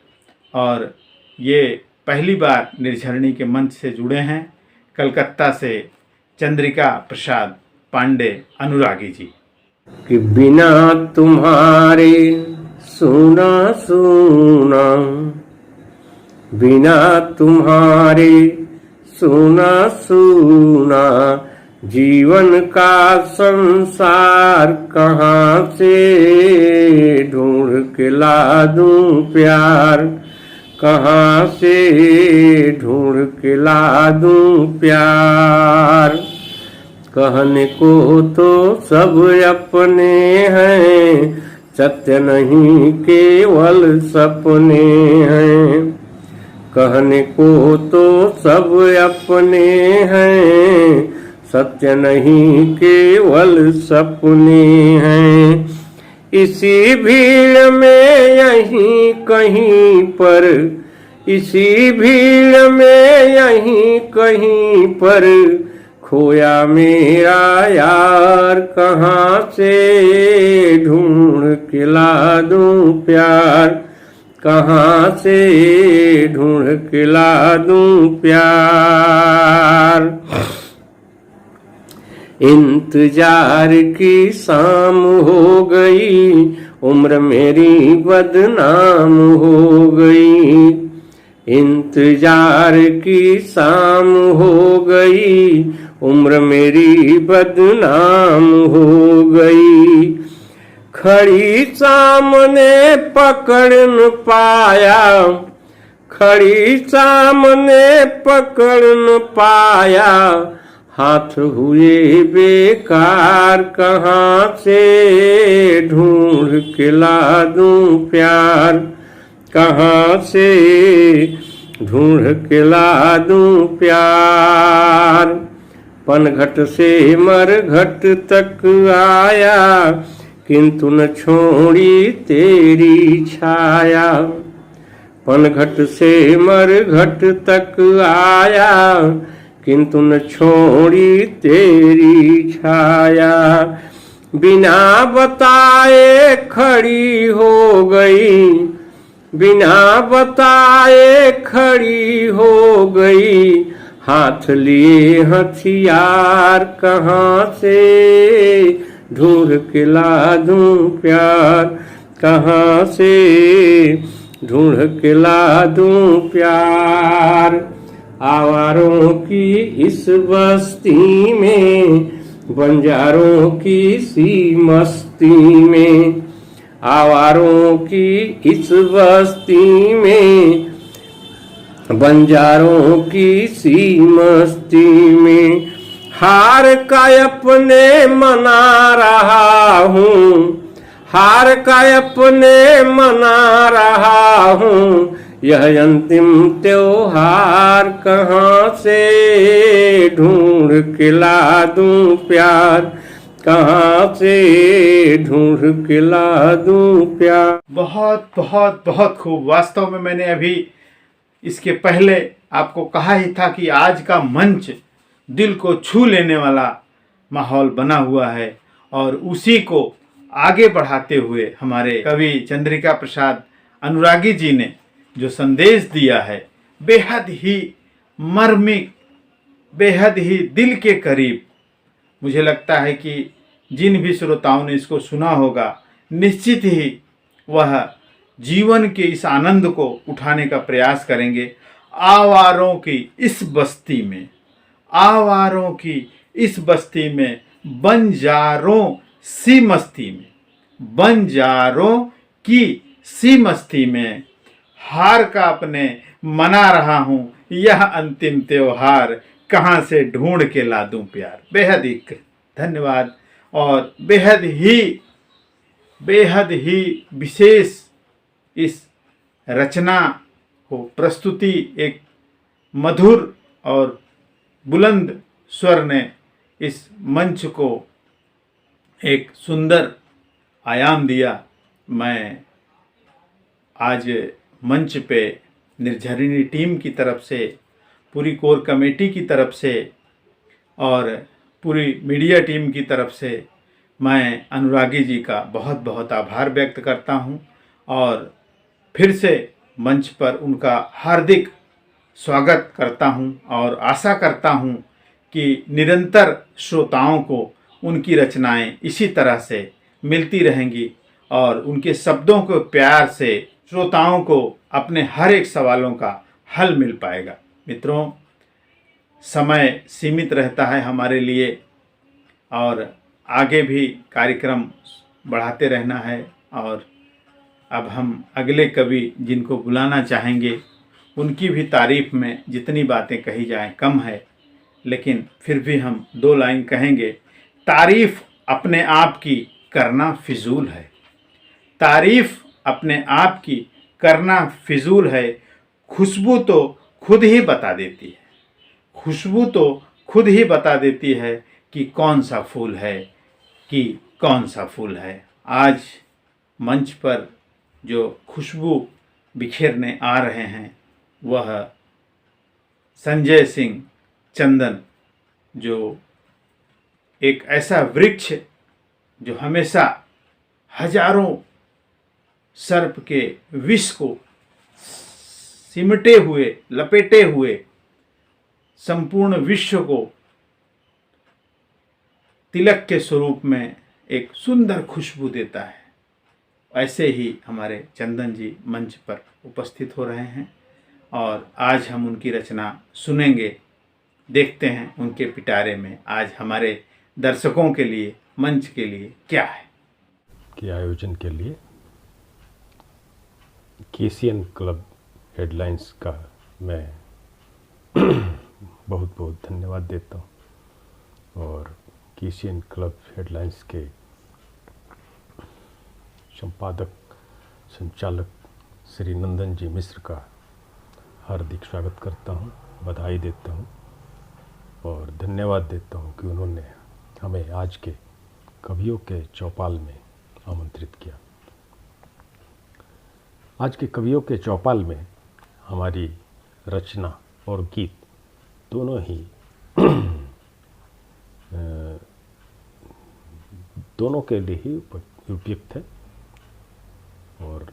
Speaker 3: और ये पहली बार निर्झरिणी के मंच से जुड़े हैं। कलकत्ता से चंद्रिका प्रसाद पांडे अनुरागी जी।
Speaker 8: कि बिना तुम्हारे सूना सूना, बिना तुम्हारे सूना सूना, जीवन का संसार कहाँ से ढूंढ के ला दूं प्यार, कहाँ से ढूंढ के ला दूं प्यार। कहने को तो सब अपने हैं, सत्य नहीं केवल सपने हैं। कहने को तो सब अपने हैं, सत्य नहीं केवल सपने हैं। इसी भीड़ में यहीं कहीं पर, इसी भीड़ में यहीं कहीं पर, खोया मेरा यार, कहाँ से ढूंढ के ला दूं प्यार, कहाँ से ढूंढ के ला दूं प्यार। इंतजार की शाम हो गई, उम्र मेरी बदनाम हो गई। इंतजार की शाम हो गई, उम्र मेरी बदनाम हो गई। खड़ी सामने पकड़ न पाया, खड़ी सामने पकड़ न पाया, हाथ हुए बेकार, कहाँ से ढूंढ के ला दूं प्यार, कहाँ से ढूंढ के ला दूं प्यार। पनघट से मरघट तक आया, किंतु न छोड़ी तेरी छाया। पनघट से मरघट तक आया, किंतु न छोड़ी तेरी छाया। बिना बताए खड़ी हो गई, बिना बताए खड़ी हो गई, हाथ लिए हथियार, कहाँ से ढूंढ के ला दूं प्यार, कहाँ से ढूंढ के ला दूं प्यार। आवारों की इस बस्ती में, बंजारों की सी मस्ती में, आवारों की इस बस्ती में, बंजारों की सी मस्ती में, हार का अपने मना रहा हूँ, हार का अपने मना रहा हूँ। यह अंतिम त्योहार, कहाँ से ढूंढ के ला दूं प्यार, कहाँ से ढूंढ के ला दूं प्यार।
Speaker 3: बहुत बहुत बहुत खूब। वास्तव में मैंने अभी इसके पहले आपको कहा ही था कि आज का मंच दिल को छू लेने वाला माहौल बना हुआ है, और उसी को आगे बढ़ाते हुए हमारे कवि चंद्रिका प्रसाद अनुरागी जी ने जो संदेश दिया है, बेहद ही मर्मिक, बेहद ही दिल के करीब। मुझे लगता है कि जिन भी श्रोताओं ने इसको सुना होगा, निश्चित ही वह जीवन के इस आनंद को उठाने का प्रयास करेंगे। आवारों की इस बस्ती में, आवारों की इस बस्ती में, बंजारों सी मस्ती में, बंजारों की सी मस्ती में, हार का अपने मना रहा हूँ, यह अंतिम त्योहार, कहाँ से ढूंढ के ला दूं प्यार। बेहद ही धन्यवाद, और बेहद ही विशेष इस रचना को प्रस्तुति एक मधुर और बुलंद स्वर ने इस मंच को एक सुंदर आयाम दिया। मैं आज मंच पे निर्झरिणी टीम की तरफ से, पूरी कोर कमेटी की तरफ से और पूरी मीडिया टीम की तरफ से मैं अनुरागी जी का बहुत बहुत आभार व्यक्त करता हूं, और फिर से मंच पर उनका हार्दिक स्वागत करता हूं, और आशा करता हूं कि निरंतर श्रोताओं को उनकी रचनाएं इसी तरह से मिलती रहेंगी, और उनके शब्दों को प्यार से श्रोताओं को अपने हर एक सवालों का हल मिल पाएगा। मित्रों, समय सीमित रहता है हमारे लिए और आगे भी कार्यक्रम बढ़ाते रहना है। और अब हम अगले कवि जिनको बुलाना चाहेंगे, उनकी भी तारीफ में जितनी बातें कही जाएं कम है, लेकिन फिर भी हम 2 लाइन कहेंगे। तारीफ अपने आप की करना फिजूल है, तारीफ अपने आप की करना फिजूल है, खुशबू तो खुद ही बता देती है, खुशबू तो खुद ही बता देती है कि कौन सा फूल है, कि कौन सा फूल है। आज मंच पर जो खुशबू बिखेरने आ रहे हैं वह संजय सिंह चंदन, जो एक ऐसा वृक्ष जो हमेशा हजारों सर्प के विष को सिमटे हुए, लपेटे हुए संपूर्ण विश्व को तिलक के स्वरूप में एक सुंदर खुशबू देता है। ऐसे ही हमारे चंदन जी मंच पर उपस्थित हो रहे हैं और आज हम उनकी रचना सुनेंगे। देखते हैं उनके पिटारे में आज हमारे दर्शकों के लिए, मंच के लिए क्या है।
Speaker 9: के आयोजन के लिए केसीएन क्लब हेडलाइंस का मैं बहुत बहुत धन्यवाद देता हूँ और केसीएन क्लब हेडलाइंस के संपादक संचालक श्री नंदन जी मिश्र का हार्दिक स्वागत करता हूँ, बधाई देता हूँ और धन्यवाद देता हूँ कि उन्होंने हमें आज के कवियों के चौपाल में आमंत्रित किया। आज के कवियों के चौपाल में हमारी रचना और गीत दोनों ही दोनों के लिए ही उपयुक्त है और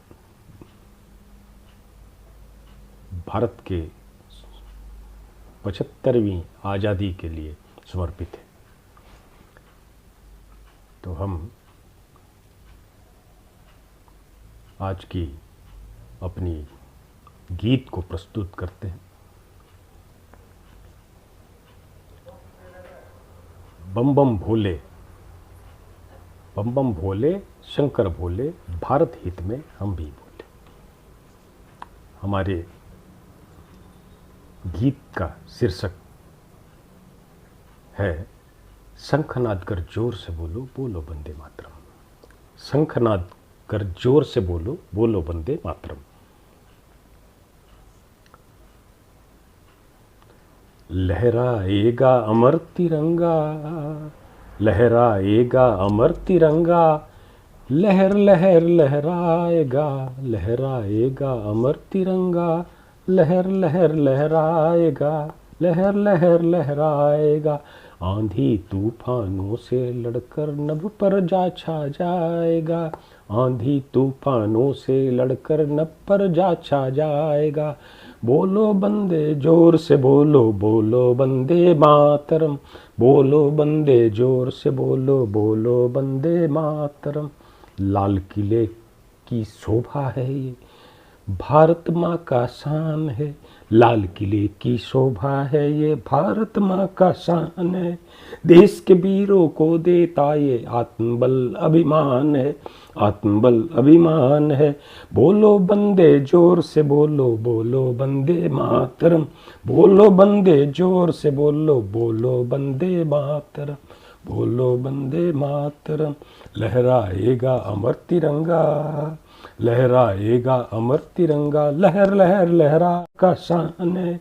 Speaker 9: भारत के 75वीं आज़ादी के लिए समर्पित है। तो हम आज की अपनी गीत को प्रस्तुत करते हैं। बम बम भोले, बम बम भोले, शंकर भोले, भारत हित में हम भी बोले। हमारे गीत का शीर्षक है शंखनाद कर जोर से बोलो, बोलो वंदे मातरम। शंखनाद कर जोर से बोलो, बोलो वंदे मातरम। लहराएगा अमर तिरंगा, लहराएगा अमर तिरंगा, लहर लहर लहराएगा, लहराएगा अमर तिरंगा, लहर लहर लहराएगा, लहर लहर लहराएगा। आंधी तूफानों से लड़कर नभ पर जा छा जाएगा, आंधी तूफानों से लड़कर नभ पर जा छा जाएगा। बोलो बंदे जोर से बोलो, बोलो वंदे मातरम, बोलो बंदे जोर से बोलो, बोलो वंदे मातरम। लाल किले की शोभा है ये, भारत माँ का शान है। लाल किले की शोभा है ये, भारत माँ का शान है। देश के वीरों को देता ये आत्मबल अभिमान है, आत्मबल अभिमान है। बोलो बंदे जोर से बोलो, बोलो वंदे मातरम, बोलो बंदे जोर से बोलो, बोलो वंदे मातरम, बोलो वंदे मातरम। लहराएगा अमर तिरंगा, लहराएगा अमर तिरंगा, लहर लहर लहरा का शान है।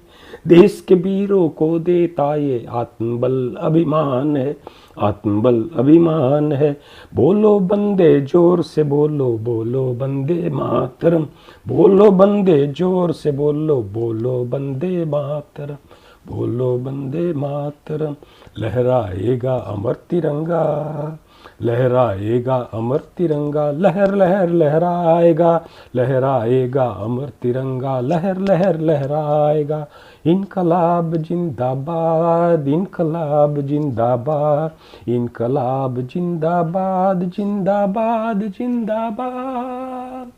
Speaker 9: देश के वीरों को देता ये आत्मबल अभिमान है, आत्मबल अभिमान है। बोलो बंदे जोर से बोलो, बोलो वंदे मातरम, बोलो बंदे जोर से बोलो, बोलो वंदे मातरम, बोलो वंदे मातरम। लहराएगा अमर तिरंगा, लहराएगा अमर तिरंगा, लहर लहर लहराएगा, लहराएगा अमर तिरंगा, लहर लहर लहराएगा। इनकलाब जिंदाबाद, इनकलाब जिंदाबाद, इनकलाब जिंदाबाद, जिंदाबाद जिंदाबाद।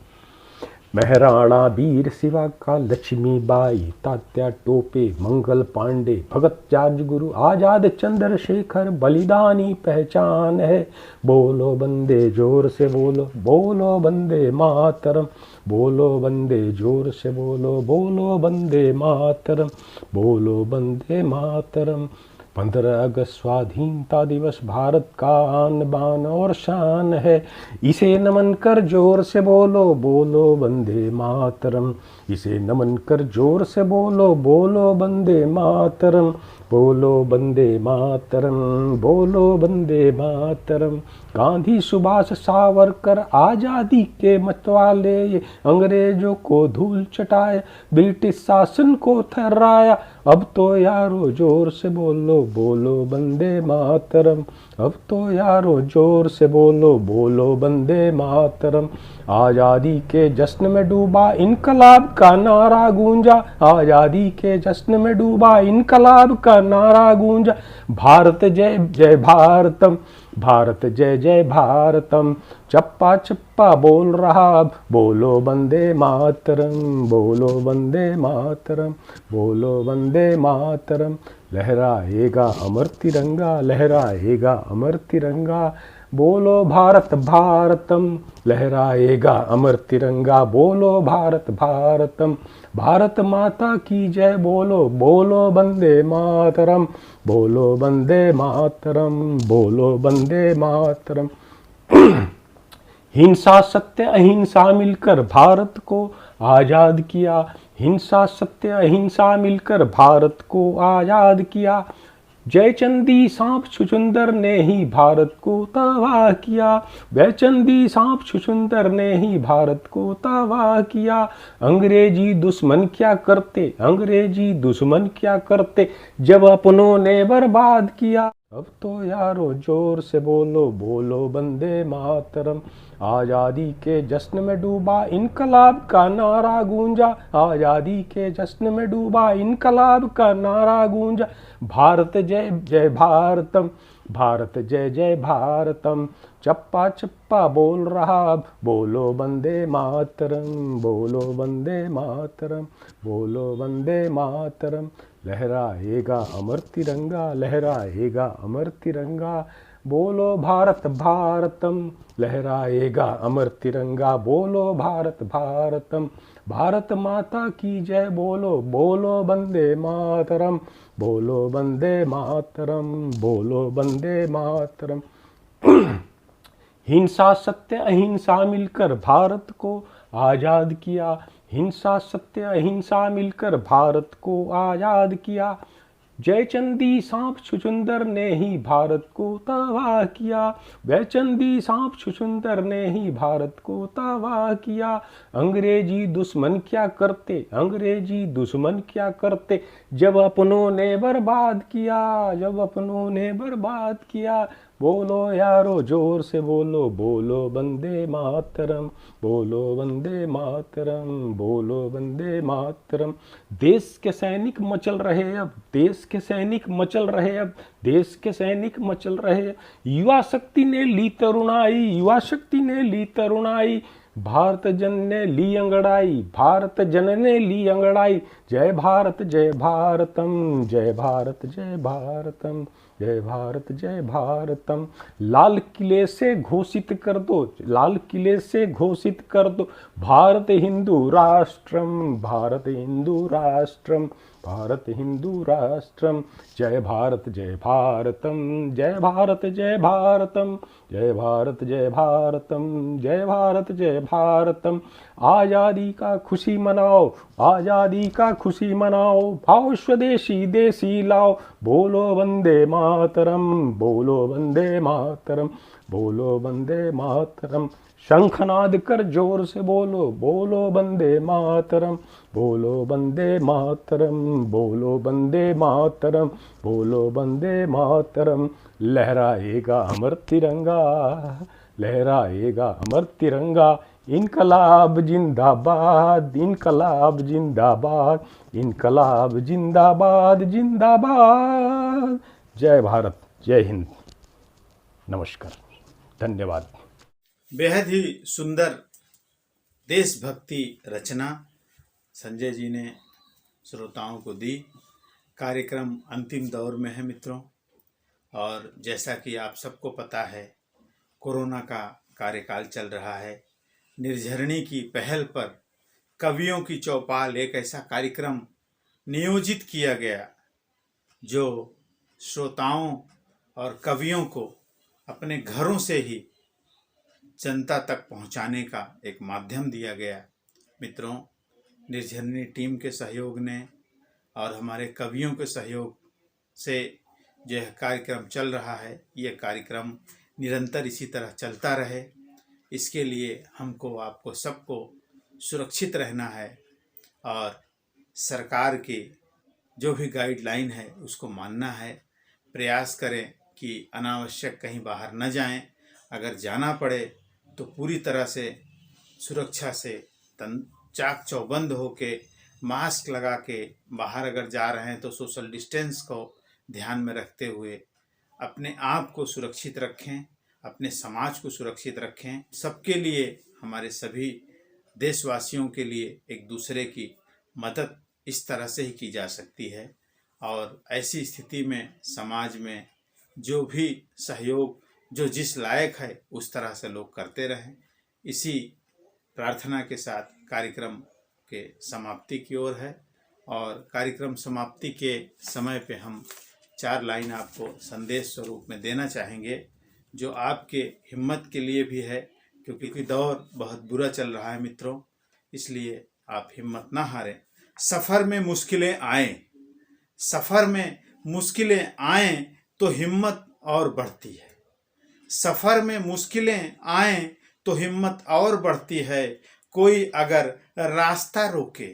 Speaker 9: महाराणा वीर शिवा का, लक्ष्मीबाई, तात्या टोपे, मंगल पांडे, भगत राजगुरु, आजाद चंद्रशेखर, बलिदानी पहचान है। बोलो बंदे जोर से बोलो, बोलो बंदे मातरम, बोलो बंदे जोर से बोलो, बोलो बंदे मातरम, बोलो बंदे मातरम। 15 अगस्त स्वाधीनता दिवस भारत का आन बान और शान है, इसे नमन कर जोर से बोलो, बोलो वंदे मातरम, इसे नमन कर जोर से बोलो, बोलो वंदे मातरम, बोलो वंदे मातरम, बोलो वंदे मातरम। गांधी सुभाष सावरकर आज़ादी के मतवाले, ये अंग्रेजों को धूल चटाए, ब्रिटिश शासन को थर्राया। अब तो यारो जोर से बोलो, बोलो वंदे मातरम, अब तो यारो जोर से बोलो, बोलो वंदे मातरम। आज़ादी के जश्न में डूबा इनकलाब का नारा गूंजा, आज़ादी के जश्न में डूबा इनकलाब का नारा गूंजा। भारत जय जय भारतम, भारत जय जय भारतम, चप्पा चप्पा बोल रहा, बोलो वंदे मातरम, बोलो वंदे मातरम, बोलो वंदे मातरम। लहराएगा अमर तिरंगा, लहराएगा अमर तिरंगा, बोलो भारत भारतम, लहराएगा अमर तिरंगा, बोलो भारत भारतम। भारत माता की जय बोलो, बोलो वंदे मातरम, बोलो वंदे मातरम, बोलो वंदे मातरम। हिंसा सत्य अहिंसा मिलकर भारत को आज़ाद किया, हिंसा सत्य अहिंसा मिलकर भारत को आज़ाद किया। जयचंदी सांप छुछुंदर ने ही भारत को तबाह किया, जयचंदी सांप छुछुंदर ने ही भारत को तबाह किया। अंग्रेजी दुश्मन क्या करते, अंग्रेजी दुश्मन क्या करते, जब अपनों ने बर्बाद किया। अब तो यारो जोर से बोलो, बोलो वंदे मातरम। आज़ादी के जश्न में डूबा इनकलाब का नारा गूंजा, आज़ादी के जश्न में डूबा इनकलाब का नारा गूंजा। भारत जय जय भारतम, भारत जय जय भारतम, चप्पा चप्पा बोल रहा, बोलो वंदे मातरम, बोलो वंदे मातरम, बोलो वंदे मातरम। लहराएगा अमर तिरंगा, लहराएगा अमर तिरंगा, बोलो भारत भारतम, लहराएगा अमर तिरंगा, बोलो भारत भारतम। भारत माता की जय बोलो, बोलो वंदे मातरम, बोलो वंदे मातरम, बोलो वंदे मातरम। हिंसा सत्य अहिंसा मिलकर भारत को आज़ाद किया, हिंसा सत्य अहिंसा मिलकर भारत को आज़ाद किया। जयचंदी सांप छुछुंदर ने ही भारत को तबाह किया, जयचंदी सांप छुछुंदर ने ही भारत को तबाह किया। अंग्रेजी दुश्मन क्या करते, अंग्रेजी दुश्मन क्या करते, जब अपनों ने बर्बाद किया, जब अपनों ने बर्बाद किया। बोलो यारो जोर से बोलो, बोलो वंदे मातरम, बोलो वंदे मातरम, बोलो वंदे मातरम। देश के सैनिक मचल रहे अब, देश के सैनिक मचल रहे अब, देश के सैनिक मचल रहे। युवा शक्ति ने ली तरुणाई, युवा शक्ति ने ली तरुणाई, भारत जन ने ली अंगड़ाई, भारत जन ने ली अंगड़ाई। जय भारत जय भारतम, जय भारत जय भारतम, जय भारत जय भारतम। लाल किले से घोषित कर दो, लाल किले से घोषित कर दो, भारत हिंदू राष्ट्रम, भारत हिंदू राष्ट्रम, भारत हिंदू राष्ट्रम। जय भारत जय भारतम, जय भारत जय भारतम, जय भारत जय भारतम, जय भारत जय भारतम। आज़ादी का खुशी मनाओ, आज़ादी का खुशी मनाओ, भाव स्वदेशी देसी लाओ। बोलो वंदे मातरम, बोलो वंदे मातरम, बोलो वंदे मातरम। शंखनाद कर जोर से बोलो, बोलो वंदे मातरम, बोलो वंदे मातरम, बोलो वंदे मातरम, बोलो वंदे मातरम। लहराएगा अमर तिरंगा, लहराएगा अमर तिरंगा। इनकलाब जिंदाबाद, इनकलाब जिंदाबाद, इनकलाब जिंदाबाद, जिंदाबाद। जय भारत, जय हिंद, नमस्कार, धन्यवाद।
Speaker 3: बेहद ही सुंदर देशभक्ति रचना संजय जी ने श्रोताओं को दी। कार्यक्रम अंतिम दौर में है मित्रों, और जैसा कि आप सबको पता है कोरोना का कार्यकाल चल रहा है। निर्झरणी की पहल पर कवियों की चौपाल एक ऐसा कार्यक्रम नियोजित किया गया जो श्रोताओं और कवियों को अपने घरों से ही जनता तक पहुंचाने का एक माध्यम दिया गया। मित्रों, निर्झरणी टीम के सहयोग ने और हमारे कवियों के सहयोग से यह कार्यक्रम चल रहा है। यह कार्यक्रम निरंतर इसी तरह चलता रहे, इसके लिए हमको आपको सबको सुरक्षित रहना है और सरकार की जो भी गाइडलाइन है उसको मानना है। प्रयास करें कि अनावश्यक कहीं बाहर न जाएं। अगर जाना पड़े तो पूरी तरह से सुरक्षा से चाक चौबंद होके मास्क लगा के बाहर अगर जा रहे हैं तो सोशल डिस्टेंस को ध्यान में रखते हुए अपने आप को सुरक्षित रखें, अपने समाज को सुरक्षित रखें। सबके लिए, हमारे सभी देशवासियों के लिए एक दूसरे की मदद इस तरह से ही की जा सकती है। और ऐसी स्थिति में समाज में जो भी सहयोग जो जिस लायक है उस तरह से लोग करते रहें। इसी प्रार्थना के साथ कार्यक्रम के समाप्ति की ओर है, और कार्यक्रम समाप्ति के समय पे हम 4 लाइन आपको संदेश स्वरूप में देना चाहेंगे, जो आपके हिम्मत के लिए भी है, क्योंकि दौर बहुत बुरा चल रहा है मित्रों, इसलिए आप हिम्मत ना हारें। सफ़र में मुश्किलें आएं, सफ़र में मुश्किलें आएं तो हिम्मत और बढ़ती है। सफ़र में मुश्किलें आएं तो हिम्मत और बढ़ती है। कोई अगर रास्ता रोके,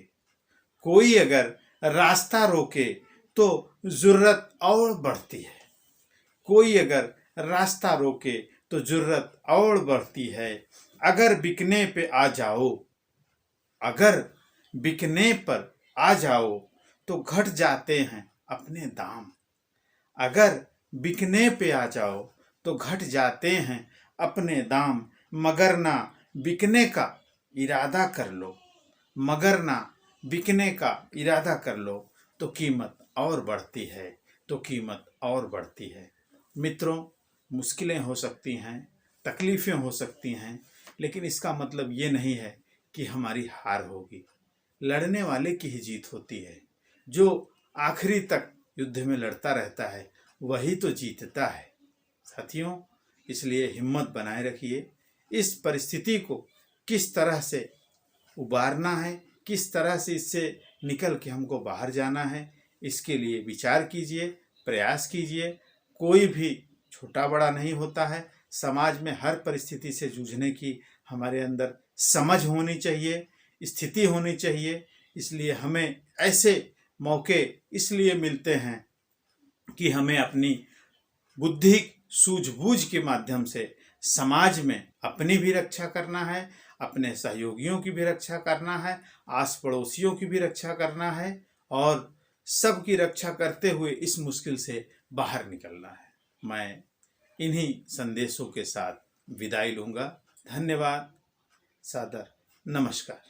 Speaker 3: कोई अगर रास्ता रोके तो ज़रूरत और बढ़ती है। कोई अगर रास्ता रोके तो ज़रूरत और बढ़ती है। अगर बिकने पे आ जाओ, अगर बिकने पर आ जाओ तो घट जाते हैं अपने दाम। अगर बिकने पे आ जाओ तो घट जाते हैं अपने दाम। मगर ना बिकने का इरादा कर लो, मगर ना बिकने का इरादा कर लो तो कीमत और बढ़ती है, तो कीमत और बढ़ती है। मित्रों, मुश्किलें हो सकती हैं, तकलीफ़ें हो सकती हैं, लेकिन इसका मतलब ये नहीं है कि हमारी हार होगी। लड़ने वाले की ही जीत होती है। जो आखिरी तक युद्ध में लड़ता रहता है वही तो जीतता है साथियों। इसलिए हिम्मत बनाए रखिए। इस परिस्थिति को किस तरह से उबारना है, किस तरह से इससे निकल के हमको बाहर जाना है, इसके लिए विचार कीजिए, प्रयास कीजिए। कोई भी छोटा बड़ा नहीं होता है। समाज में हर परिस्थिति से जूझने की हमारे अंदर समझ होनी चाहिए, स्थिति होनी चाहिए। इसलिए हमें ऐसे मौके इसलिए मिलते हैं कि हमें अपनी बुद्धि सूझबूझ के माध्यम से समाज में अपनी भी रक्षा करना है, अपने सहयोगियों की भी रक्षा करना है, आस पड़ोसियों की भी रक्षा करना है, और सबकी रक्षा करते हुए इस मुश्किल से बाहर निकलना है। मैं इन्हीं संदेशों के साथ विदाई लूँगा। धन्यवाद, सादर नमस्कार।